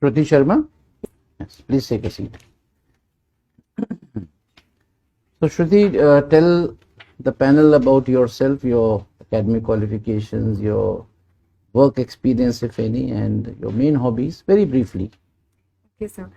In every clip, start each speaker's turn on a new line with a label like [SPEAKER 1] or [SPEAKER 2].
[SPEAKER 1] Shruti Sharma? Yes, please take a seat. So Shruti, tell the panel about yourself, your academic qualifications, your work experience, if any, and your main hobbies, very briefly.
[SPEAKER 2] Okay, sir.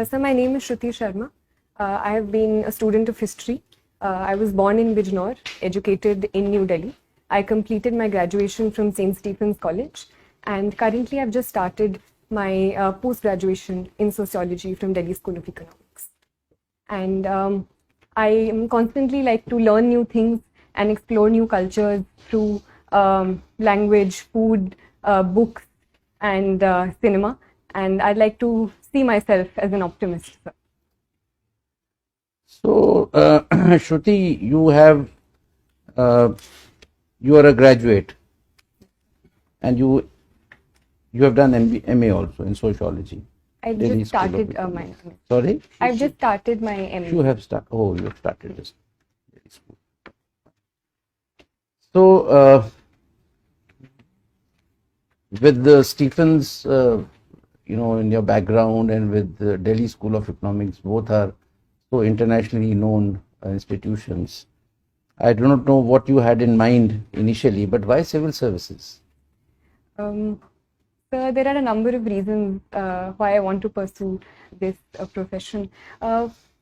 [SPEAKER 2] So my name is Shruti Sharma. I have been a student of history. I was born in Bijnor, educated in New Delhi. I completed my graduation from St. Stephen's College, and currently I've just started my post-graduation in sociology from Delhi School of Economics. And I am constantly like to learn new things and explore new cultures through language, food, books, and cinema. And I'd like to see myself as an optimist.
[SPEAKER 1] So, Shruti, you are a graduate, and you have done MA also in sociology.
[SPEAKER 2] I
[SPEAKER 1] Delhi
[SPEAKER 2] just
[SPEAKER 1] School of
[SPEAKER 2] started my.
[SPEAKER 1] Economics. Sorry?
[SPEAKER 2] I've just started my MA.
[SPEAKER 1] You have started. Oh, you have started this. Very school. So, with the Stephens, in your background, and with the Delhi School of Economics, both are so internationally known institutions. I do not know what you had in mind initially, but why civil services?
[SPEAKER 2] So there are a number of reasons why I want to pursue this profession.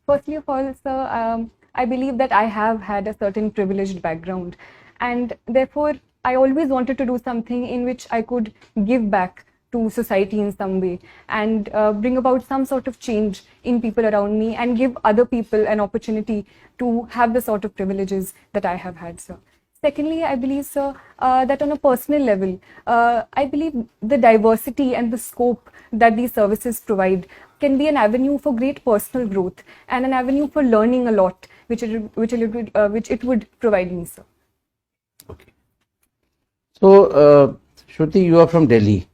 [SPEAKER 2] Firstly of all, sir, I believe that I have had a certain privileged background, and therefore I always wanted to do something in which I could give back to society in some way and bring about some sort of change in people around me and give other people an opportunity to have the sort of privileges that I have had, sir. Secondly, I believe, sir, that on a personal level, I believe the diversity and the scope that these services provide can be an avenue for great personal growth and an avenue for learning a lot, which it would provide me, sir.
[SPEAKER 1] Okay. So, Shruti, you are from Delhi.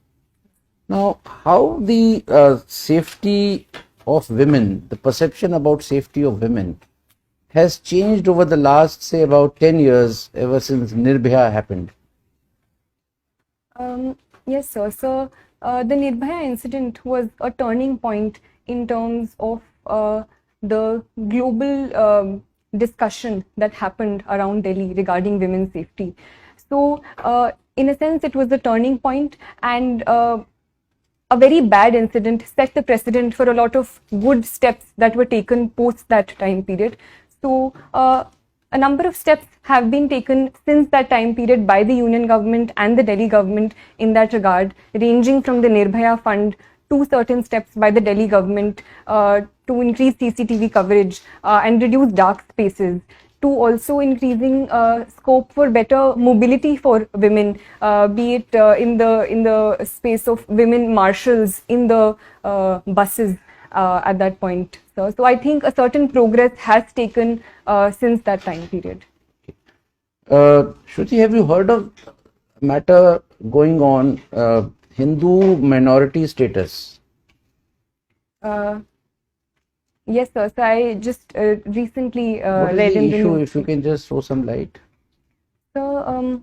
[SPEAKER 1] Now, how the safety of women, the perception about safety of women, has changed over the last, say, about 10 years, ever since Nirbhaya happened?
[SPEAKER 2] Yes, sir. So, the Nirbhaya incident was a turning point in terms of the global discussion that happened around Delhi regarding women's safety. So, in a sense, it was a turning point, and a very bad incident set the precedent for a lot of good steps that were taken post that time period. So, a number of steps have been taken since that time period by the union government and the Delhi government in that regard, ranging from the Nirbhaya Fund to certain steps by the Delhi government to increase CCTV coverage and reduce dark spaces, to also increasing scope for better mobility for women, be it in the space of women marshals in the buses at that point. So I think a certain progress has taken since that time period.
[SPEAKER 1] Shruti, have you heard of a matter going on, Hindu minority status?
[SPEAKER 2] Yes, sir. So I just recently
[SPEAKER 1] What is
[SPEAKER 2] read
[SPEAKER 1] the
[SPEAKER 2] in the
[SPEAKER 1] issue,
[SPEAKER 2] news.
[SPEAKER 1] if you can just throw some light?
[SPEAKER 2] So,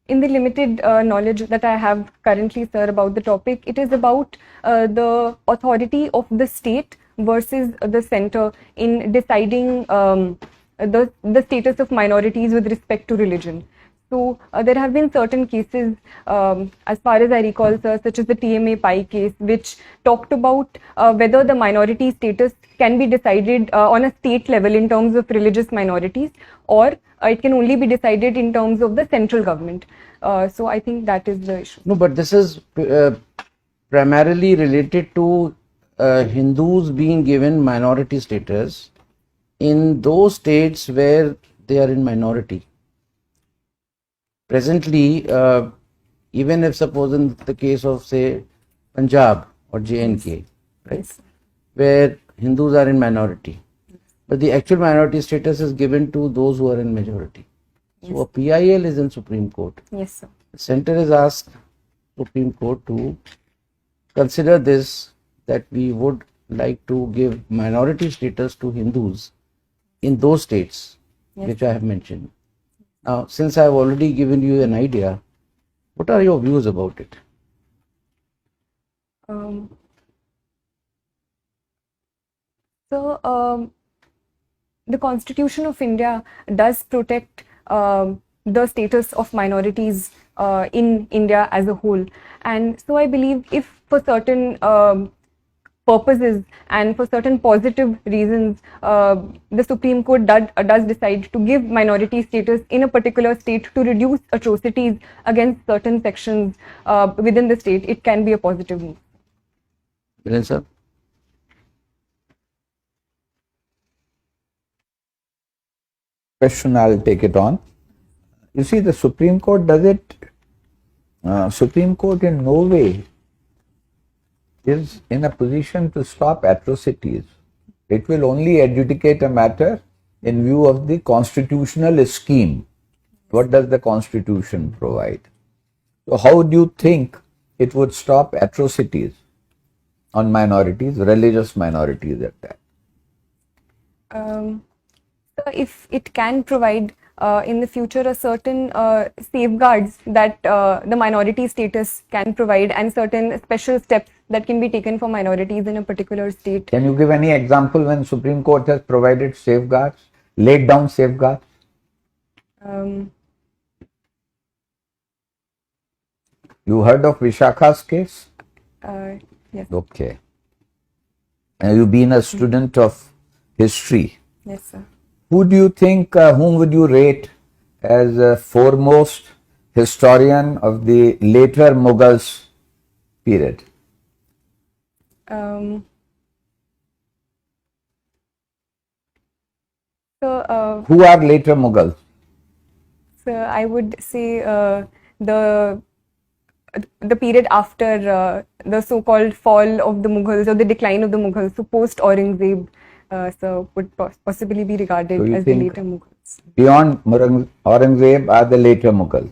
[SPEAKER 2] in the limited knowledge that I have currently, sir, about the topic, it is about the authority of the state versus the center in deciding the status of minorities with respect to religion. So there have been certain cases, as far as I recall, sir, such as the TMA Pi case, which talked about whether the minority status can be decided on a state level in terms of religious minorities, or it can only be decided in terms of the central government. So I think that is the issue.
[SPEAKER 1] No, but this is primarily related to Hindus being given minority status in those states where they are in minority. Presently, even if suppose in the case of, say, Punjab or JNK, right,
[SPEAKER 2] Yes.
[SPEAKER 1] where Hindus are in minority, but the actual minority status is given to those who are in majority. So a PIL is in Supreme Court.
[SPEAKER 2] Yes, sir.
[SPEAKER 1] The center has asked Supreme Court to consider this, that we would like to give minority status to Hindus in those states which I have mentioned. Now, since I have already given you an idea, what are your views about it?
[SPEAKER 2] So, the Constitution of India does protect the status of minorities in India as a whole. And so I believe if for certain purposes and for certain positive reasons, the Supreme Court does decide to give minority status in a particular state to reduce atrocities against certain sections within the state, it can be a positive move.
[SPEAKER 1] Viren sir?
[SPEAKER 3] Question, I'll take it on. You see, the Supreme Court does it. Supreme Court in no way is in a position to stop atrocities. It will only adjudicate a matter in view of the constitutional scheme. What does the Constitution provide? So how do you think it would stop atrocities on minorities, religious minorities at that?
[SPEAKER 2] If it can provide in the future a certain safeguards that the minority status can provide and certain special steps that can be taken for minorities in a particular state.
[SPEAKER 3] Can you give any example when Supreme Court has provided safeguards, laid down safeguards? You heard of Vishakha's case?
[SPEAKER 2] Yes.
[SPEAKER 3] Okay. And you've been a student of history.
[SPEAKER 2] Yes, sir.
[SPEAKER 3] Who do you think, whom would you rate as a foremost historian of the later Mughals period?
[SPEAKER 2] So,
[SPEAKER 3] Who are later Mughals?
[SPEAKER 2] I would say the period after the so-called fall of the Mughals or the decline of the Mughals, so post Aurangzeb, so would possibly be regarded
[SPEAKER 3] So you
[SPEAKER 2] as the
[SPEAKER 3] think
[SPEAKER 2] later Mughals.
[SPEAKER 3] Beyond Aurangzeb are the later Mughals?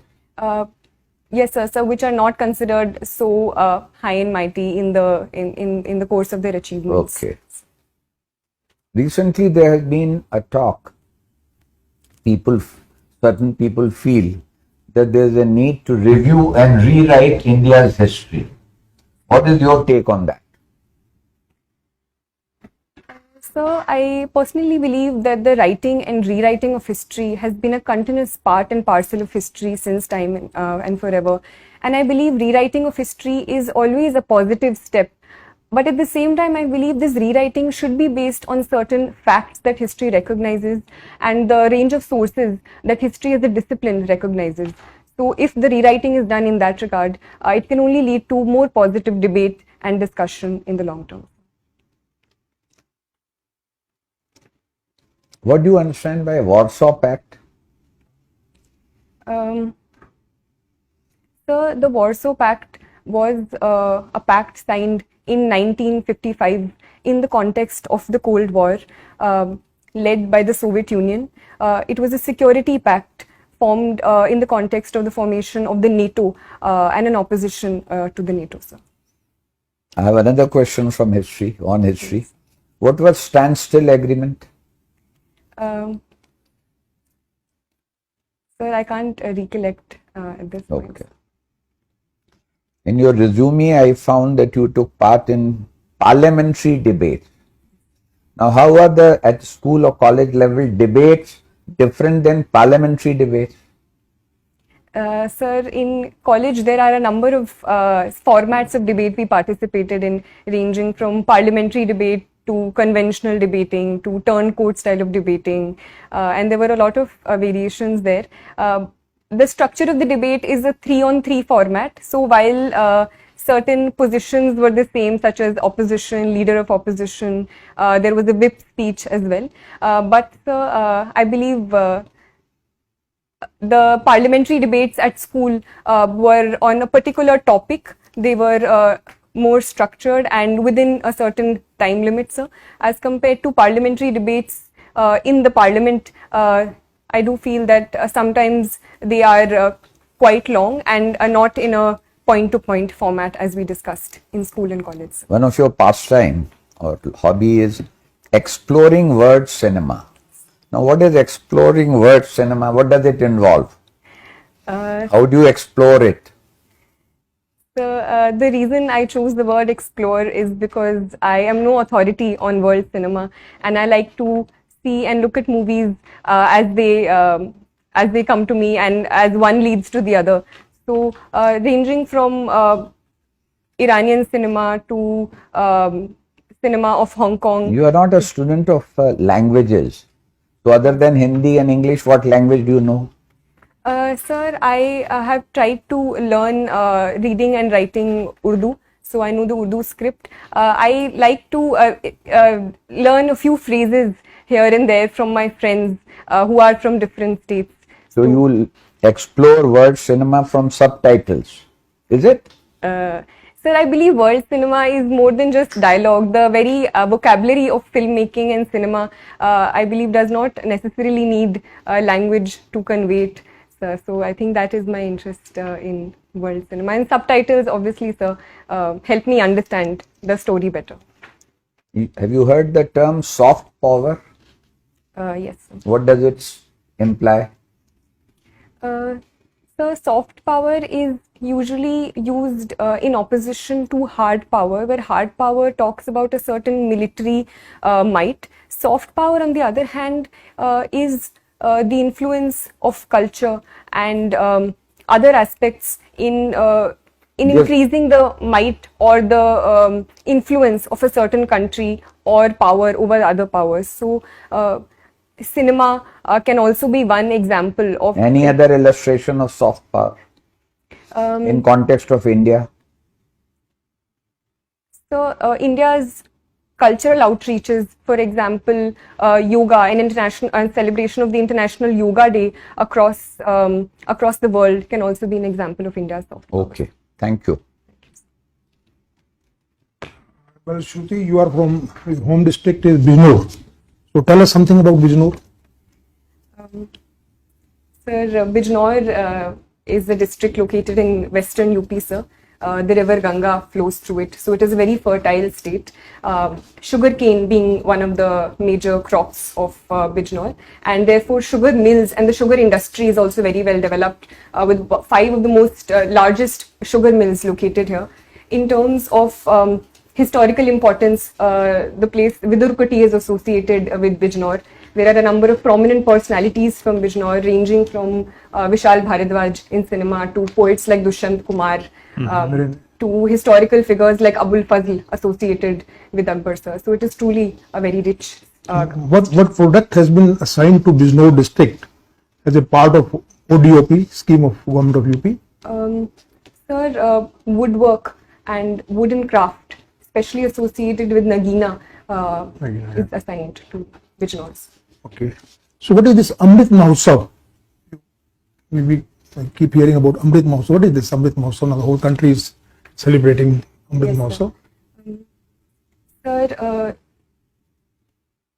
[SPEAKER 2] Yes, sir. So which are not considered so high and mighty in the course of their achievements.
[SPEAKER 3] Okay. Recently there has been a talk. Certain people feel that there is a need to review and rewrite India's history. What is your take on that?
[SPEAKER 2] So I personally believe that the writing and rewriting of history has been a continuous part and parcel of history since time and forever. And I believe rewriting of history is always a positive step. But at the same time, I believe this rewriting should be based on certain facts that history recognizes and the range of sources that history as a discipline recognizes. So if the rewriting is done in that regard, it can only lead to more positive debate and discussion in the long term.
[SPEAKER 3] What do you understand by Warsaw Pact?
[SPEAKER 2] So the Warsaw Pact was a pact signed in 1955 in the context of the Cold War, led by the Soviet Union. It was a security pact formed in the context of the formation of the NATO and an opposition to the NATO, sir.
[SPEAKER 3] I have another question from history, on history. What was Standstill Agreement?
[SPEAKER 2] Sir, I can't recollect at this point.
[SPEAKER 3] Okay. In your resume, I found that you took part in parliamentary debates. Now, how are the at school or college level debates different than parliamentary debates?
[SPEAKER 2] Sir, in college there are a number of formats of debate we participated in, ranging from parliamentary debate to conventional debating to turncoat style of debating, and there were a lot of variations there. The structure of the debate is a 3-on-3 format. So while certain positions were the same, such as opposition, leader of opposition, there was a whip speech as well. But I believe the parliamentary debates at school were on a particular topic. They were more structured and within a certain time limit, sir. As compared to parliamentary debates in the parliament, I do feel that sometimes they are quite long and are not in a point-to-point format as we discussed in school and college.
[SPEAKER 3] One of your pastime or hobby is exploring word cinema. Now, what is exploring word cinema? What does it involve? How do you explore it?
[SPEAKER 2] So the reason I chose the word explore is because I am no authority on world cinema, and I like to see and look at movies as they come to me, and as one leads to the other. So ranging from Iranian cinema to cinema of Hong Kong.
[SPEAKER 3] You are not a student of languages. So other than Hindi and English, what language do you know?
[SPEAKER 2] Sir, I have tried to learn reading and writing Urdu, so I know the Urdu script. I like to learn a few phrases here and there from my friends who are from different states.
[SPEAKER 3] So you will explore world cinema from subtitles, is it?
[SPEAKER 2] Sir, I believe world cinema is more than just dialogue. The very vocabulary of filmmaking and cinema, I believe, does not necessarily need language to convey it. Sir. So I think that is my interest in world cinema. And subtitles, obviously, sir, help me understand the story better.
[SPEAKER 3] Have you heard the term soft power?
[SPEAKER 2] Yes, sir.
[SPEAKER 3] What does it imply?
[SPEAKER 2] So soft power is usually used in opposition to hard power, where hard power talks about a certain military might. Soft power, on the other hand, is the influence of culture and other aspects in increasing the might or the influence of a certain country or power over other powers. So cinema can also be one example of
[SPEAKER 3] Any other illustration of soft power in context of India?
[SPEAKER 2] So India's cultural outreaches, for example, yoga and international celebration of the International Yoga Day across the world can also be an example of India's soft power.
[SPEAKER 3] Okay, thank you.
[SPEAKER 4] Well, Shruti, you are from your home district is Bijnor. So tell us something about Bijnor.
[SPEAKER 2] Sir, Bijnor is a district located in western UP, sir. The river Ganga flows through it, so it is a very fertile state. Sugarcane being one of the major crops of Bijnor, and therefore sugar mills and the sugar industry is also very well developed, with 5 of the most largest sugar mills located here. In terms of historical importance, the place Vidurkoti is associated with Bijnor. There are a number of prominent personalities from Bijnor, ranging from Vishal Bharadwaj in cinema to poets like Dushyant Kumar, to historical figures like Abul Fazl associated with Akbar, sir. So it is truly a very rich.
[SPEAKER 4] What product has been assigned to Bijnor district as a part of ODOP scheme of government of UP?
[SPEAKER 2] Sir, woodwork and wooden craft, especially associated with Nagina, is assigned to Bijnor.
[SPEAKER 4] Okay. So what is this Amrit Mahotsav? We keep hearing about Amrit Mahotsav. What is this Amrit Mahotsav? Now the whole country is celebrating Amrit Mahotsav.
[SPEAKER 2] Sir,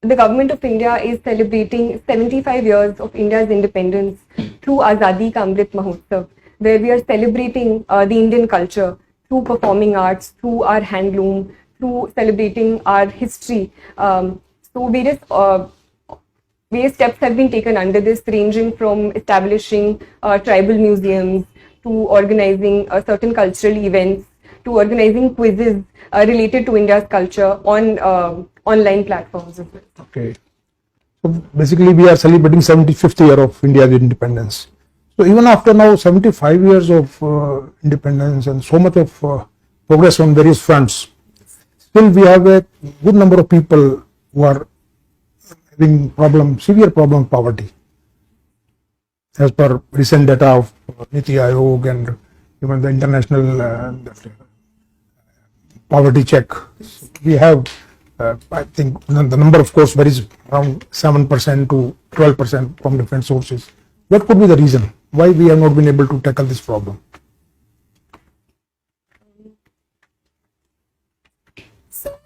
[SPEAKER 2] the government of India is celebrating 75 years of India's independence through Azadi Ka Amrit Mahotsav, where we are celebrating the Indian culture through performing arts, through our handloom, through celebrating our history. So various steps have been taken under this, ranging from establishing tribal museums to organizing certain cultural events to organizing quizzes related to India's culture on online platforms as well.
[SPEAKER 4] Okay. So basically we are celebrating 75th year of India's independence. So even after now 75 years of independence and so much of progress on various fronts, still we have a good number of people who are having severe problem of poverty. As per recent data of Niti Aayog and even the international poverty check, we have, I think the number of course varies around 7% to 12% from different sources. What could be the reason why we have not been able to tackle this problem?
[SPEAKER 2] So,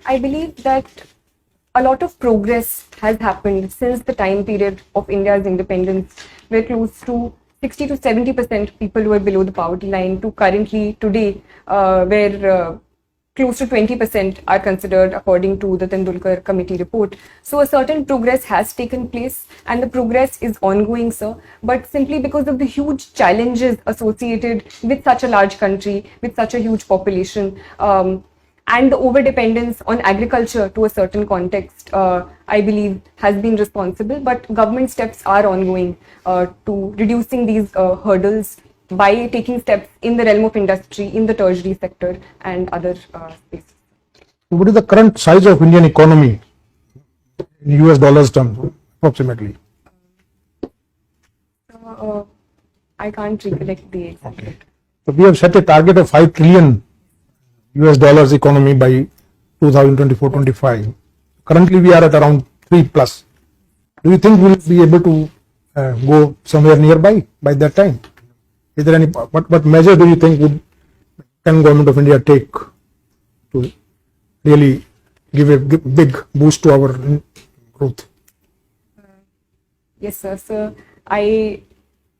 [SPEAKER 2] I believe that a lot of progress has happened since the time period of India's independence, where close to 60 to 70% people were below the poverty line, to currently today, where close to 20% are considered according to the Tendulkar committee report. So a certain progress has taken place and the progress is ongoing, sir. But simply because of the huge challenges associated with such a large country, with such a huge population, and the over-dependence on agriculture to a certain context, I believe has been responsible. But government steps are ongoing to reducing these hurdles by taking steps in the realm of industry, in the tertiary sector and other spaces.
[SPEAKER 4] What is the current size of Indian economy in US dollars terms, approximately?
[SPEAKER 2] I can't recollect the exact.
[SPEAKER 4] Okay. So we have set a target of 5 trillion US dollars economy by 2024-25. Currently we are at around 3 plus. Do you think we'll be able to go somewhere nearby by that time? Is there any, what measure do you think can Government of India take to really give a big boost to our growth?
[SPEAKER 2] Yes, sir. So I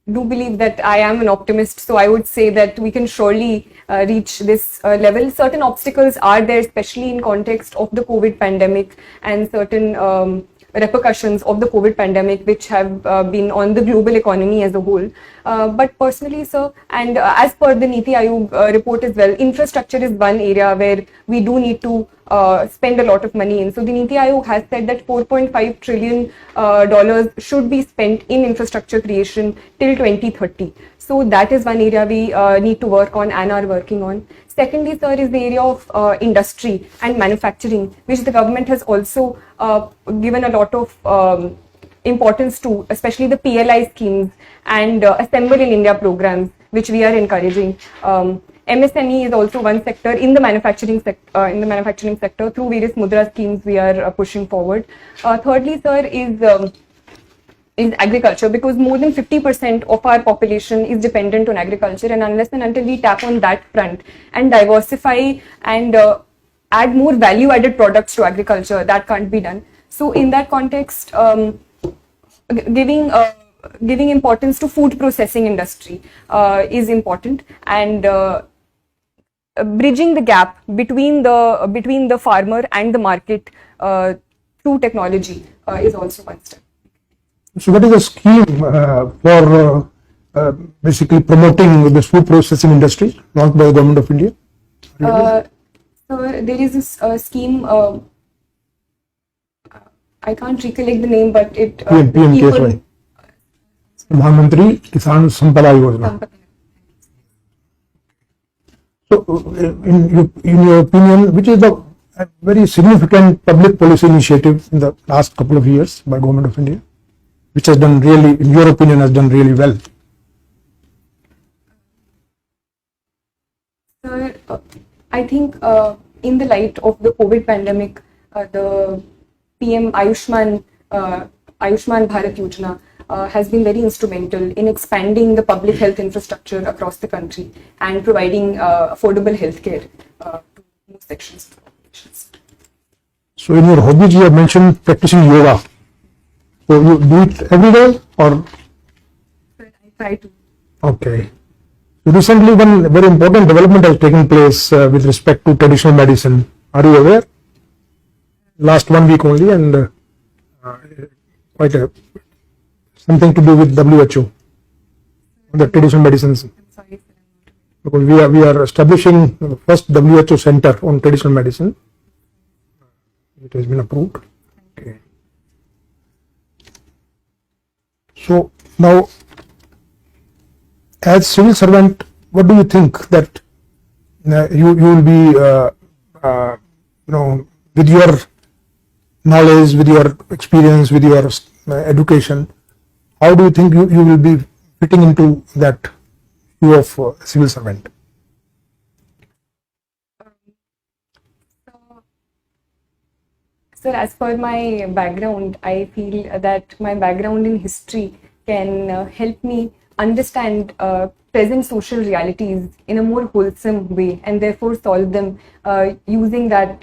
[SPEAKER 2] do believe that I am an optimist. So I would say that we can surely reach this level. Certain obstacles are there, especially in context of the COVID pandemic and certain repercussions of the COVID pandemic, which have been on the global economy as a whole. But personally, sir, and as per the Niti Aayog report as well, infrastructure is one area where we do need to spend a lot of money in. So the Niti Aayog has said that $4.5 trillion should be spent in infrastructure creation till 2030. So that is one area we need to work on and are working on. Secondly, sir, is the area of industry and manufacturing, which the government has also given a lot of importance to, especially the PLI schemes and Assemble in India programs, which we are encouraging. MSME is also one sector in the manufacturing sector. Through various Mudra schemes, we are pushing forward. Thirdly, sir, is agriculture, because more than 50% of our population is dependent on agriculture, and unless and until we tap on that front and diversify and add more value-added products to agriculture, that can't be done. So in that context, giving importance to food processing industry is important, and bridging the gap between the farmer and the market through technology is also one step.
[SPEAKER 4] So what is the scheme for basically promoting this food processing industry launched by the Government of India?
[SPEAKER 2] So there is this scheme, I can't recollect the name, but it
[SPEAKER 4] PM-KSY. Pradhan Mantri Kisan Sampada Yojana. So in your opinion, which is the very significant public policy initiative in the last couple of years by Government of India, which has done really, in your opinion, has done really well?
[SPEAKER 2] Sir, I think in the light of the COVID pandemic, the PM Ayushman Bharat Yojana has been very instrumental in expanding the public health infrastructure across the country and providing affordable healthcare to most sections of the population.
[SPEAKER 4] So in your hobbies, you have mentioned practicing yoga. So you do it every day, or?
[SPEAKER 2] I try to.
[SPEAKER 4] Okay. So recently, one very important development has taken place with respect to traditional medicine. Are you aware? Last 1 week only, and quite something to do with WHO, the traditional medicines.
[SPEAKER 2] I'm sorry, sir.
[SPEAKER 4] Because we are establishing the first WHO center on traditional medicine. It has been approved. Okay. So now, as civil servant, what do you think that you will be, with your knowledge, with your experience, with your education, how do you think you will be fitting into that view of civil servant?
[SPEAKER 2] Sir, as per my background, I feel that my background in history can help me understand present social realities in a more wholesome way, and therefore solve them using that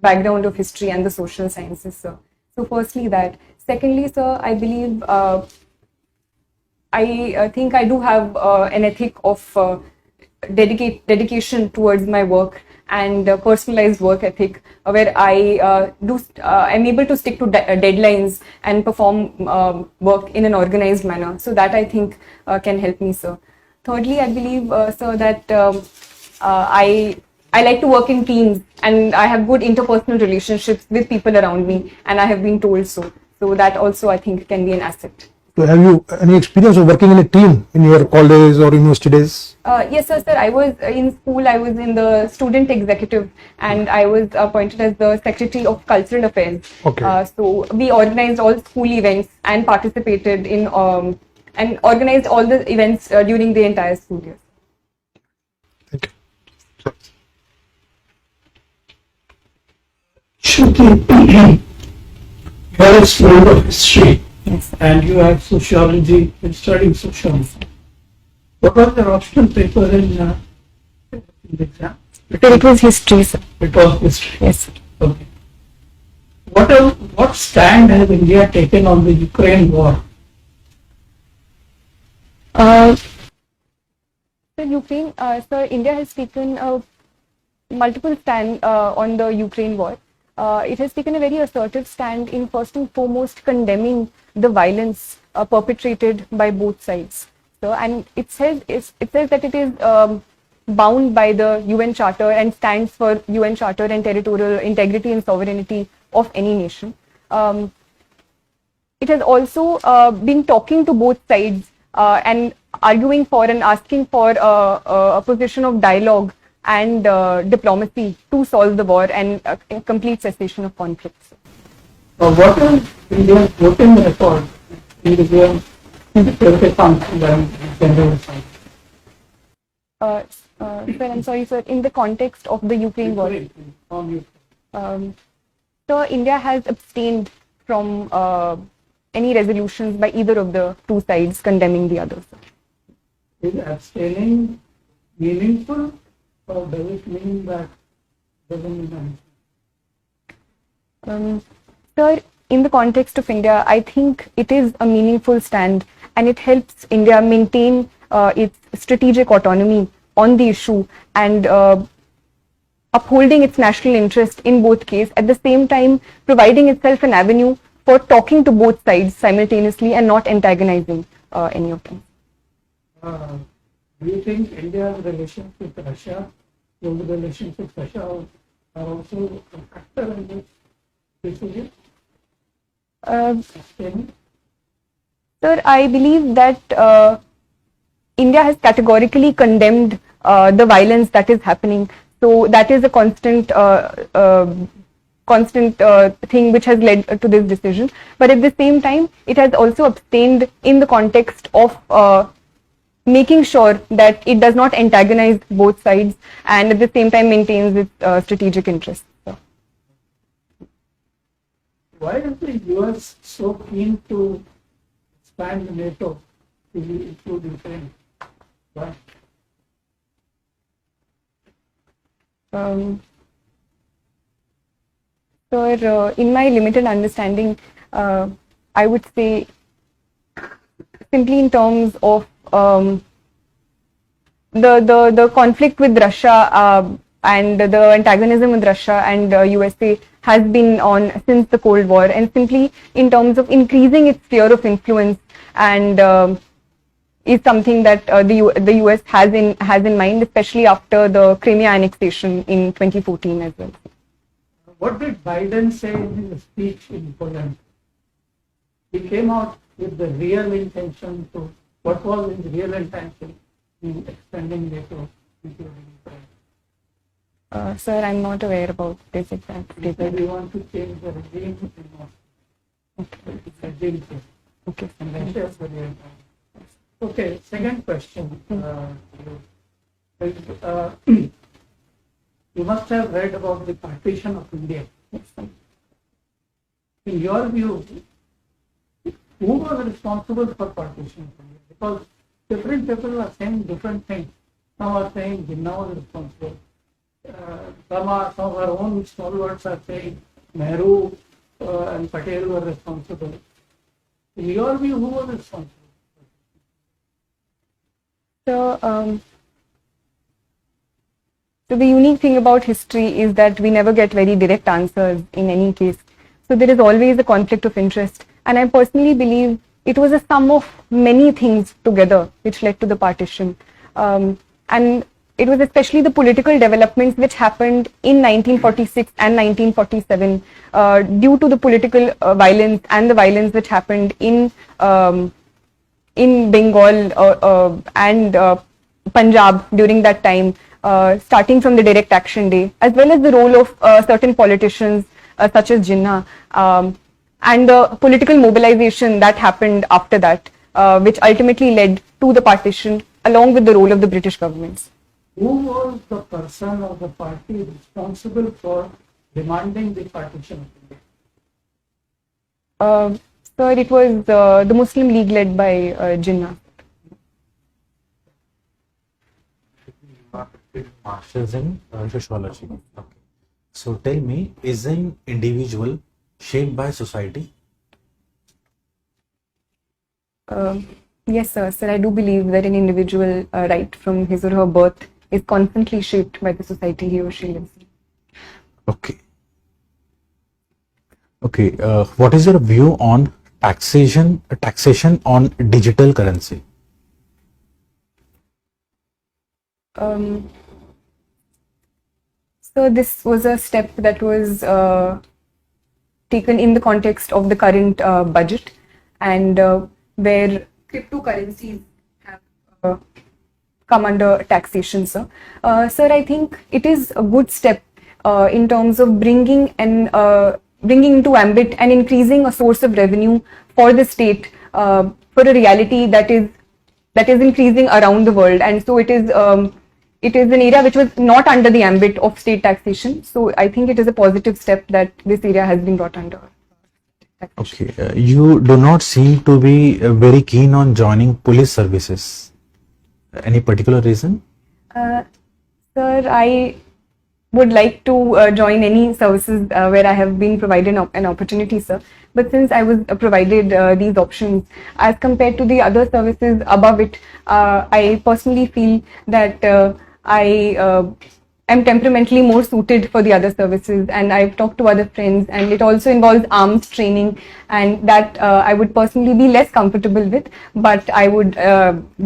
[SPEAKER 2] background of history and the social sciences, sir. So firstly that. Secondly, sir, I believe I think I do have an ethic of dedication towards my work, and personalized work ethic, where I am able to stick to deadlines and perform work in an organized manner. So that I think can help me, sir. Thirdly, I believe, sir, that I like to work in teams, and I have good interpersonal relationships with people around me, and I have been told so. So that also I think can be an asset.
[SPEAKER 4] So have you any experience of working in a team in your college or university days?
[SPEAKER 2] Yes, sir. I was in school. I was in the student executive, and I was appointed as the secretary of cultural affairs.
[SPEAKER 4] Okay.
[SPEAKER 2] So we organized all school events and participated in and organized all the events during the entire school year.
[SPEAKER 4] Thank you.
[SPEAKER 5] Shruti, you are a student of history.
[SPEAKER 2] Yes, sir.
[SPEAKER 5] And you had sociology and studying sociology. What was your optional paper in the exam?
[SPEAKER 2] It was history, sir.
[SPEAKER 5] It was history.
[SPEAKER 2] Yes, sir.
[SPEAKER 5] Okay. What stand has India taken on the Ukraine war?
[SPEAKER 2] So Ukraine, India has taken multiple stand on the Ukraine war. It has taken a very assertive stand in first and foremost condemning the violence perpetrated by both sides. So, and it says that it is bound by the UN Charter and stands for UN Charter and territorial integrity and sovereignty of any nation. It has also been talking to both sides and arguing for and asking for a position of dialogue and diplomacy to solve the war and a complete cessation of conflicts.
[SPEAKER 5] What is India's voting record in the UN Security Council and General Assembly?
[SPEAKER 2] Sir, I'm sorry, sir. In the context of the Ukraine war, so India has abstained from any resolutions by either of the two sides condemning the other.
[SPEAKER 5] Is abstaining meaningful, or does it mean that doesn't mean anything?
[SPEAKER 2] Sir, in the context of India, I think it is a meaningful stand, and it helps India maintain its strategic autonomy on the issue and upholding its national interest in both cases, at the same time providing itself an avenue for talking to both sides simultaneously and not antagonizing any of them.
[SPEAKER 5] Do you think India's relations with Russia, global relations with Russia, are also a factor in this decision?
[SPEAKER 2] Sir, I believe that India has categorically condemned the violence that is happening. So that is a constant thing which has led to this decision. But at the same time, it has also abstained in the context of making sure that it does not antagonize both sides and at the same time maintains its strategic interests. So.
[SPEAKER 5] Why is the US so keen to expand NATO to include Ukraine? Why?
[SPEAKER 2] So, in my limited understanding, I would say simply in terms of the conflict with Russia and the antagonism with Russia and USA has been on since the Cold War, and simply in terms of increasing its sphere of influence and is something that the US has in mind, especially after the Crimea annexation in 2014 as well.
[SPEAKER 5] What did Biden say in his speech in Poland? He came out with the real intention to, what was his real intention in extending NATO, including Ukraine?
[SPEAKER 2] Sir, I'm not aware about this exact
[SPEAKER 5] He said
[SPEAKER 2] statement.
[SPEAKER 5] we want to change the regime in Moscow.
[SPEAKER 2] Okay.
[SPEAKER 5] It's a regime change.
[SPEAKER 2] Okay.
[SPEAKER 5] And Russia is the real time. Okay, second question. You must have read about the partition of India.
[SPEAKER 2] Yes, sir.
[SPEAKER 5] In your view, who was responsible for partition of India? Because different people are saying different things. Some are saying Jinnah was responsible. Some of our own stalwarts are saying Nehru and Patel were responsible. In your view, who was responsible?
[SPEAKER 2] So, So the unique thing about history is that we never get very direct answers in any case. So there is always a conflict of interest. And I personally believe it was a sum of many things together which led to the partition. And it was especially the political developments which happened in 1946 and 1947 due to the political violence and the violence which happened in Bengal and Punjab during that time, starting from the Direct Action Day, as well as the role of certain politicians such as Jinnah, and the political mobilization that happened after that, which ultimately led to the partition, along with the role of the British governments.
[SPEAKER 5] Who was the person or the party responsible for demanding the partition of India?
[SPEAKER 2] Sir, it was the Muslim League led by Jinnah.
[SPEAKER 6] Masters in sociology. Okay. So tell me, is an individual shaped by society?
[SPEAKER 2] Yes, sir. Sir, I do believe that an individual, right from his or her birth, is constantly shaped by the society he or she lives in.
[SPEAKER 6] Okay. Okay. What is your view on taxation on digital currency?
[SPEAKER 2] So this was a step that was taken in the context of the current budget, and where cryptocurrencies have come under taxation, sir. Sir, I think it is a good step in terms of bringing into ambit and increasing a source of revenue for the state for a reality that is increasing around the world, and so it is an area which was not under the ambit of state taxation. So I think it is a positive step that this area has been brought under taxation.
[SPEAKER 6] Okay. You do not seem to be very keen on joining police services. Any particular reason?
[SPEAKER 2] Sir, I would like to join any services where I have been provided an opportunity, sir. But since I was provided these options, as compared to the other services above it, I personally feel that I am temperamentally more suited for the other services, and I've talked to other friends, and it also involves arms training, and that I would personally be less comfortable with, but I would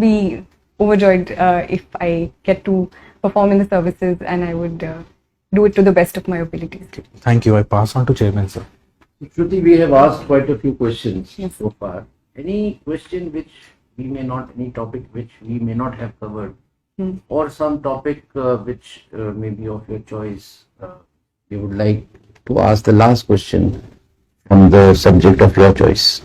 [SPEAKER 2] be overjoyed if I get to perform in the services, and I would do it to the best of my abilities.
[SPEAKER 6] Thank you. I pass on to Chairman, sir.
[SPEAKER 1] Shruti, we have asked quite a few questions
[SPEAKER 2] Yes.
[SPEAKER 1] so far. Any question any topic which we may not have covered, or some topic which may be of your choice, you would like to ask the last question from the subject of your choice?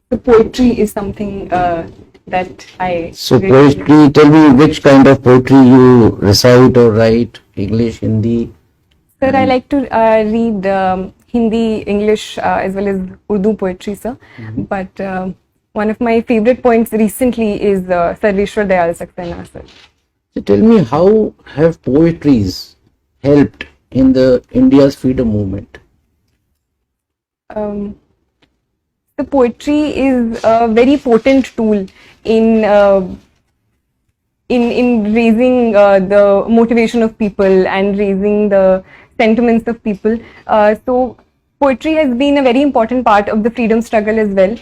[SPEAKER 2] The poetry is something that I...
[SPEAKER 1] So poetry, tell me which kind of poetry you recite or write, English, Hindi?
[SPEAKER 2] Sir, I like to read Hindi, English, as well as Urdu poetry, sir. But one of my favorite poets recently is Sarveshwar Dayal Saxena, sir.
[SPEAKER 1] So tell me, how have poetries helped in the India's freedom movement?
[SPEAKER 2] The poetry is a very potent tool in raising the motivation of people and raising the sentiments of people. So poetry has been a very important part of the freedom struggle as well.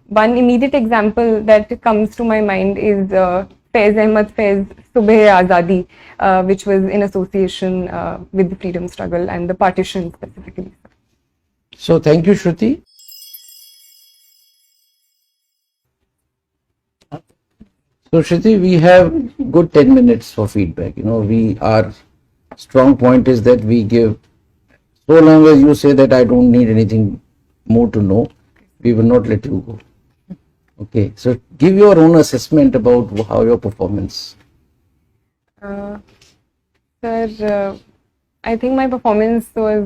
[SPEAKER 2] One immediate example that comes to my mind is Faiz Ahmad Faiz Subh-e-Azadi, which was in association with the freedom struggle and the partition specifically.
[SPEAKER 1] So thank you, Shruti. So Shruti, we have good 10 minutes for feedback. Our strong point is that we give, so long as you say that I don't need anything more to know, we will not let you go. Okay, so give your own assessment about how your performance.
[SPEAKER 2] Sir, I think my performance was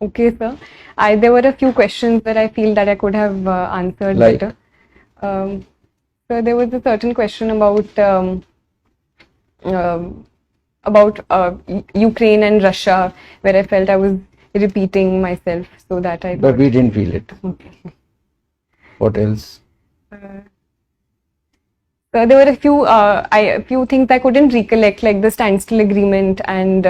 [SPEAKER 2] okay, sir. There were a few questions that I feel that I could have answered
[SPEAKER 1] Like?
[SPEAKER 2] better. So there was a certain question about Ukraine and Russia, where I felt I was repeating myself, so that I.
[SPEAKER 1] But we didn't feel it.
[SPEAKER 2] Okay.
[SPEAKER 1] What else?
[SPEAKER 2] Sir, So there were a few things I couldn't recollect, like the standstill agreement and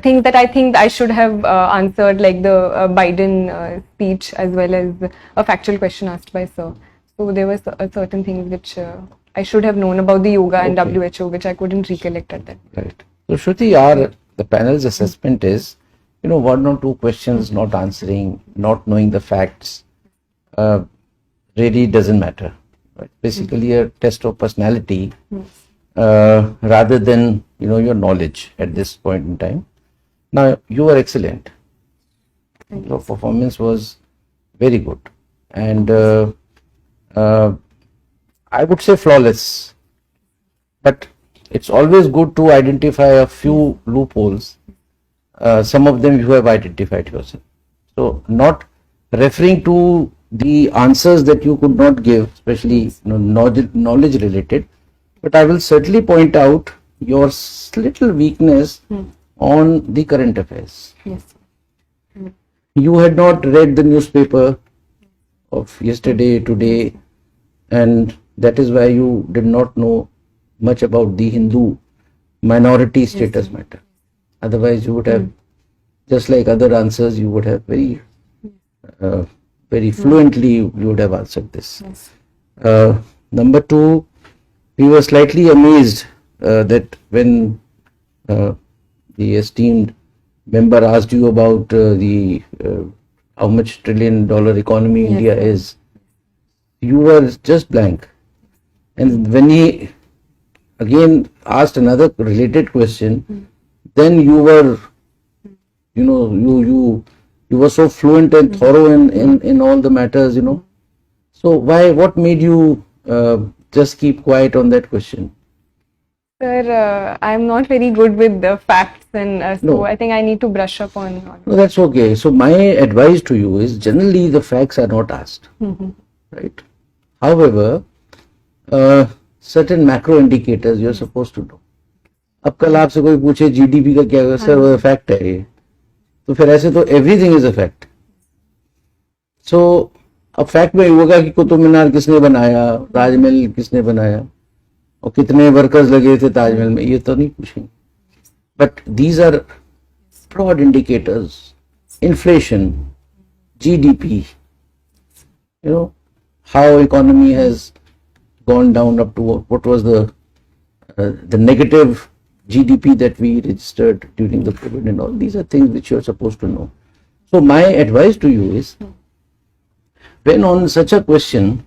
[SPEAKER 2] things that I think I should have answered, like the Biden speech, as well as a factual question asked by Sir. So there were certain things which I should have known about the yoga and
[SPEAKER 1] Okay.
[SPEAKER 2] WHO, which I couldn't recollect at that.
[SPEAKER 1] Right. So Shruti, the panel's assessment is, one or two questions not answering, not knowing the facts, really doesn't matter. Right? Basically, a test of personality rather than your knowledge at this point in time. Now you were excellent. Your performance was very good, and I would say flawless. But it's always good to identify a few loopholes. Some of them you have identified yourself. So not referring to the answers that you could not give, especially knowledge related, but I will certainly point out your little weakness on the current affairs.
[SPEAKER 2] Yes.
[SPEAKER 1] You had not read the newspaper of yesterday, today, and that is why you did not know much about the Hindu minority status matter. Otherwise, you would have, just like other answers, you would have very fluently, you would have answered this.
[SPEAKER 2] Yes.
[SPEAKER 1] Number two, we were slightly amazed that when the esteemed member asked you about the how much $1 trillion economy India is, you were just blank. And when he again asked another related question, then you were, you were so fluent and thorough in all the matters, So what made you just keep quiet on that question?
[SPEAKER 2] Sir, I'm not very good with the facts, and so
[SPEAKER 1] No.
[SPEAKER 2] I think I need to brush up on.
[SPEAKER 1] No, that's okay. So my advice to you is generally the facts are not asked, right? However, certain macro indicators you're supposed to know. अब कल आपसे कोई पूछे GDP का क्या है, sir वो fact है ये, तो फिर ऐसे तो एवरीथिंग इज अ फैक्ट. सो अब फैक्ट में होगा कि कुतुब मीनार किसने बनाया, ताजमहल किसने बनाया और कितने वर्कर्स लगे थे ताजमहल में, ये तो नहीं पूछेंगे. But these are broad indicators, inflation, GDP, how economy has gone down up to what was the negative GDP that we registered during the COVID and all. These are things which you're supposed to know. So my advice to you is, when on such a question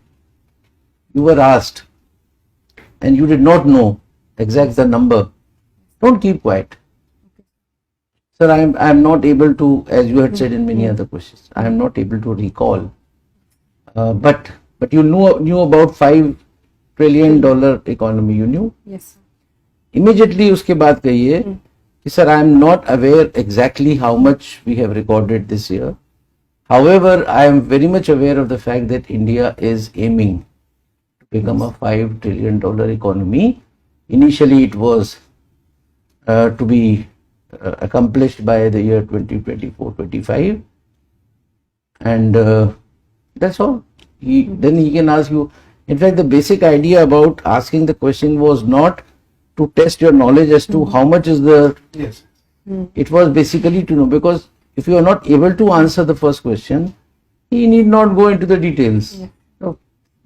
[SPEAKER 1] you were asked and you did not know exact the number, don't keep quiet. Sir, I am not able to, as you had said in many other questions, I am not able to recall. But you knew about $5 trillion economy. You knew.
[SPEAKER 2] Yes.
[SPEAKER 1] Immediately उसके बाद कहिए कि sir, I am not aware exactly how much we have recorded this year. However, I am very much aware of the fact that India is aiming to become a $5 trillion economy. Initially, it was to be accomplished by the year 2024-25, and that's all. Then he can ask you. In fact, the basic idea about asking the question was not to test your knowledge as to how much is the.
[SPEAKER 4] Yes.
[SPEAKER 1] It was basically to know, because if you are not able to answer the first question, he need not go into the details.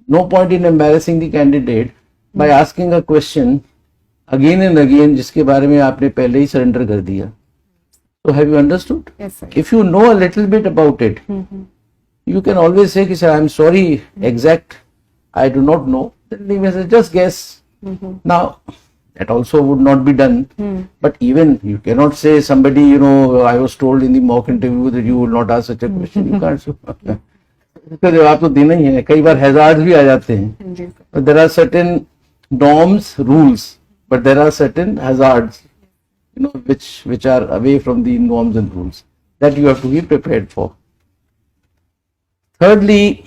[SPEAKER 1] No point in embarrassing the candidate by asking a question again and again जिसके बारे में आपने पहले ही surrender कर दिया. So have you understood?
[SPEAKER 2] Yes, sir.
[SPEAKER 1] If you know a little bit about it, you can always say, sir, I'm sorry, exact, I do not know. Then they may say, just guess. Now, that also would not be done. But even you cannot say somebody, I was told in the mock interview that you will not ask such a question. You can't. इसका जवाब तो देना ही है. कई बार hazards भी आ जाते हैं.
[SPEAKER 2] जी sir.
[SPEAKER 1] But there are certain norms, rules, but there are certain hazards, which are away from the norms and rules that you have to be prepared for. Thirdly,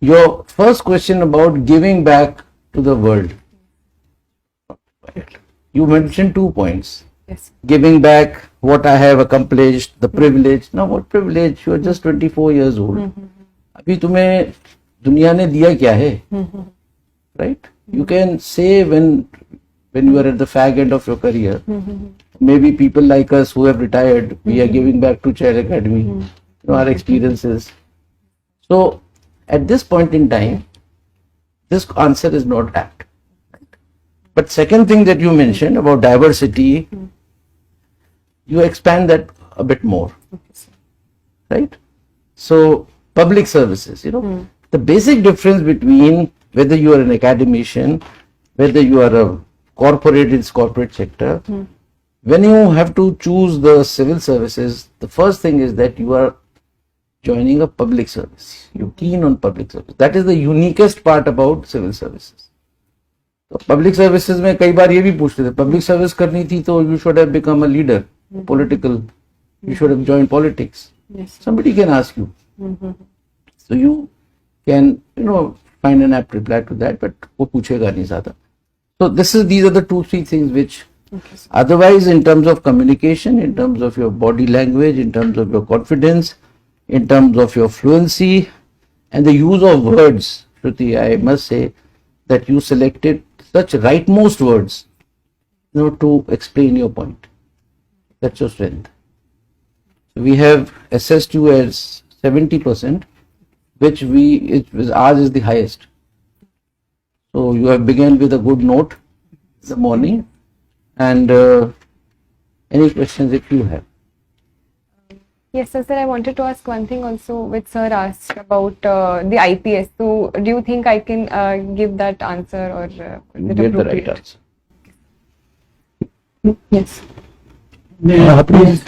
[SPEAKER 1] your first question about giving back to the world. You mentioned 2 points.
[SPEAKER 2] Yes.
[SPEAKER 1] Giving back what I have accomplished, the privilege. Now, what privilege? You are just 24 years old. अभी तुम्हें दुनिया ने दिया क्या है? right? You can say when you are at the fag end of your career, maybe people like us who have retired, we are giving back to Child Academy, our experiences. So at this point in time, this answer is not apt. But second thing that you mentioned about diversity, you expand that a bit more, right? So public services, the basic difference between whether you are an academician, whether you are a corporate in corporate sector, when you have to choose the civil services, the first thing is that you are joining a public service. You're keen on public service. That is the uniquest part about civil services. तो public services में कई बार ये भी पूछते थे, public service करनी थी तो you should have become a leader, political, you should have join politics. Somebody can ask you. So you can, find an apt reply to that, but वो पूछेगा नहीं ज़्यादा. So these are the 2-3 things which otherwise in terms of communication, in terms of your body language, in terms of your confidence, in terms of your fluency and the use of words, Shruti, I must say that you selected such rightmost words, to explain your point. That's your strength. So we have assessed you as 70%, which ours is the highest. So you have begun with a good note in the morning, and any questions if you have.
[SPEAKER 2] Yes, sir. I wanted to ask one thing also, which sir asked about the IPS. So, do you think I can give that answer, or is it
[SPEAKER 1] Get the right
[SPEAKER 2] appropriate?
[SPEAKER 1] answer.
[SPEAKER 2] Yes.
[SPEAKER 5] Please.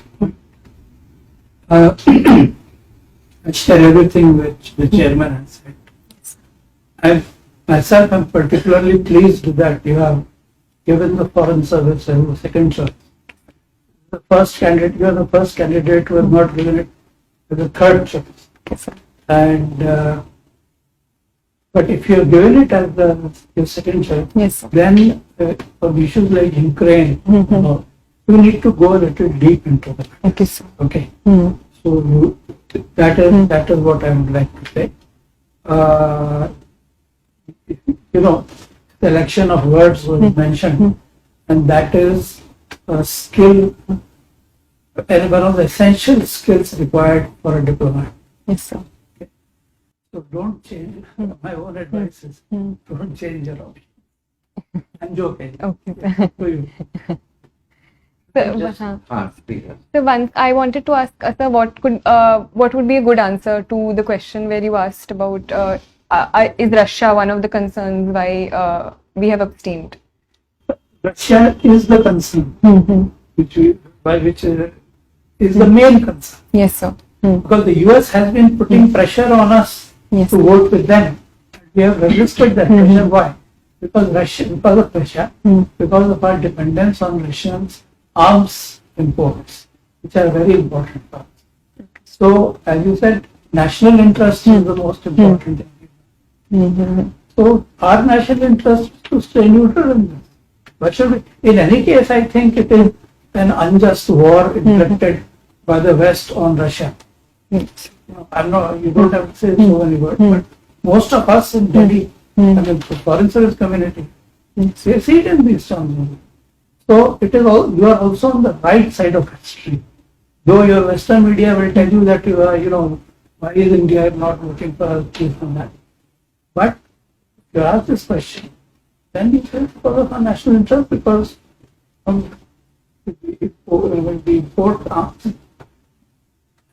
[SPEAKER 5] I share everything which the chairman has said. I myself am particularly pleased that you have given the foreign service as a second choice. You are the first candidate who has not given it as a third choice.
[SPEAKER 2] Yes, sir.
[SPEAKER 5] And but if you have given it as your second choice,
[SPEAKER 2] Yes, sir.
[SPEAKER 5] then for issues like Ukraine, you need to go a little deep into that.
[SPEAKER 2] Okay, sir.
[SPEAKER 5] Okay. So that is what I would like to say. Selection of words was mentioned, and that is a skill, and one of the essential skills required for a diplomat.
[SPEAKER 2] Yes, sir.
[SPEAKER 5] So don't change. My own advice is don't change your opinion. I'm joking.
[SPEAKER 2] Okay.
[SPEAKER 5] To you.
[SPEAKER 1] Please.
[SPEAKER 2] So once I wanted to ask sir, what would be a good answer to the question where you asked about is Russia one of the concerns why we have abstained?
[SPEAKER 5] Russia is the concern, which is the main concern.
[SPEAKER 2] Yes, sir.
[SPEAKER 5] Because the US has been putting pressure on us
[SPEAKER 2] Yes.
[SPEAKER 5] to vote with them. We have resisted that pressure. Why? Because of Russia, because of our dependence on Russians' arms imports, which are very important for us. So, as you said, national interest is the most important thing. So, our national interest is to stay neutral in this. But should we, in any case, I think it is an unjust war inflicted by the West on Russia. I'm not, you don't have to say so many words, but most of us in Delhi, the foreign service community, we see it in these terms. So it is all, you are also on the right side of history. Though your Western media will tell you that you are, why is India not looking for us, this and that. But if you ask this question, then you say because of our national interest, because we import arms.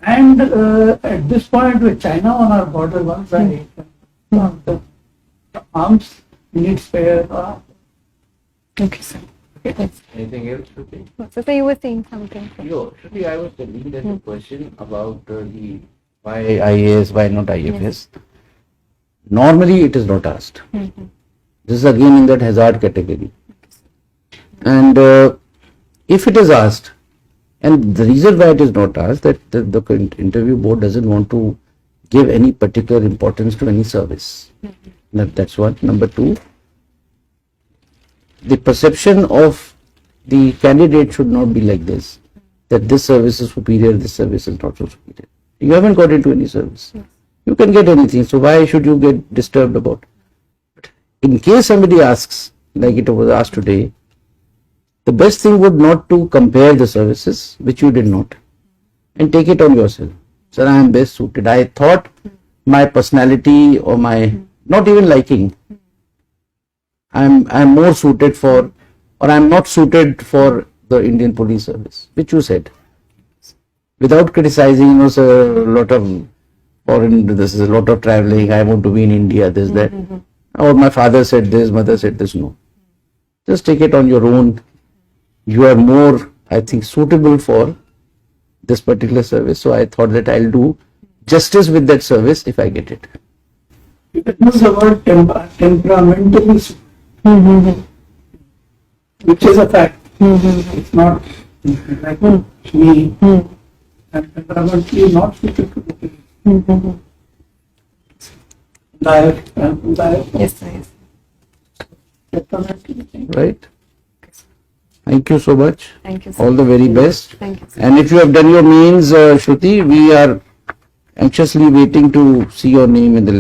[SPEAKER 5] And at this point with China on our border, one side, the arms need spare.
[SPEAKER 2] Okay, sir. Yes.
[SPEAKER 1] Anything else, Shruti?
[SPEAKER 2] So you were saying something.
[SPEAKER 1] Shruti, I was telling that the question about the why IAS, why not IFS. Normally it is not asked. This is again in that hazard category. And if it is asked, and the reason why it is not asked, that the interview board doesn't want to give any particular importance to any service. That's one. Number two, the perception of the candidate should not be like this, that this service is superior, this service is not so superior. You haven't got into any service. You can get anything, so why should you get disturbed about it? in case somebody asks, like it was asked today, the best thing would not to compare the services, which you did not, and take it on yourself. Sir, I am best suited. I thought my personality or my not even liking, I'm more suited for, or I'm not suited for the Indian police service, which you said. Without criticizing, sir, a lot of foreign, this is a lot of traveling, I want to be in India, this, that. Or my father said this, mother said this, no. Just take it on your own. You are more, I think, suitable for this particular service. So I thought that I'll do justice with that service if I get it.
[SPEAKER 5] It was the word temperamentalist, which is a fact. It's not like me. And temperamentally not suited to the police. Direct.
[SPEAKER 2] Yes, sir. Yes.
[SPEAKER 5] Temperamentally.
[SPEAKER 1] Right? Thank you so much.
[SPEAKER 2] Thank you, sir.
[SPEAKER 1] All the very best.
[SPEAKER 2] Thank you, sir.
[SPEAKER 1] And if you have done your means, Shruti, we are anxiously waiting to see your name in the